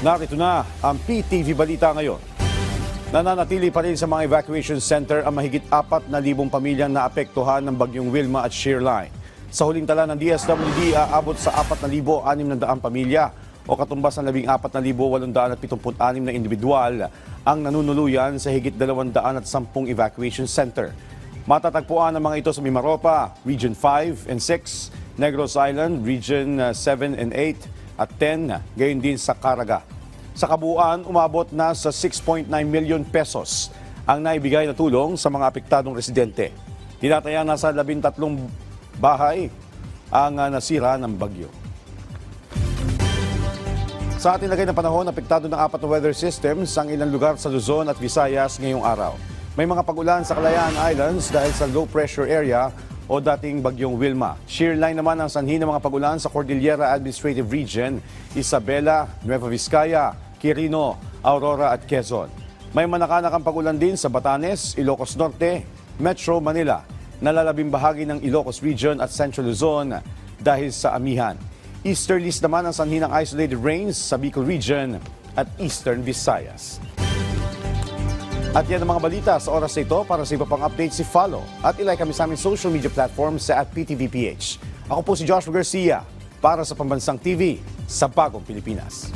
Narito na ang PTV Balita ngayon. Nananatili pa rin sa mga evacuation center ang mahigit 4,000 pamilyang naapektuhan ng bagyong Wilma at Shearline. Sa huling tala ng DSWD, aabot sa 4,600 pamilya o katumbas ng 14,876 na individual ang nanunuluyan sa higit 210 evacuation center. Matatagpuan ang mga ito sa Mimaropa, Region 5 and 6, Negros Island, Region 7 and 8 at 10, gayon din sa Caraga. Sa kabuuan, umabot na sa 6.9 million pesos ang naibigay na tulong sa mga apektadong residente. Tinataya na sa 13 bahay ang nasira ng bagyo. Sa ating lagay ng panahon, apektado ng 4 na weather systems ang ilang lugar sa Luzon at Visayas ngayong araw. May mga pag-ulan sa Kalayaan Islands dahil sa low pressure area o dating bagyong Wilma. Shearline naman ang sanhi ng mga pag-ulan sa Cordillera Administrative Region, Isabela, Nueva Vizcaya, Quirino, Aurora at Quezon. May manakanakang pag-ulan din sa Batanes, Ilocos Norte, Metro Manila, nalalabing bahagi ng Ilocos Region at Central Luzon dahil sa amihan. Easterlies naman ang sanhi ng isolated rains sa Bicol Region at Eastern Visayas. At yan ang mga balita sa oras na ito. Para sa iba pang updates, follow at ilike kami sa aming social media platforms sa @PTVPH. Ako po si Joshua Garcia para sa Pambansang TV sa Bagong Pilipinas.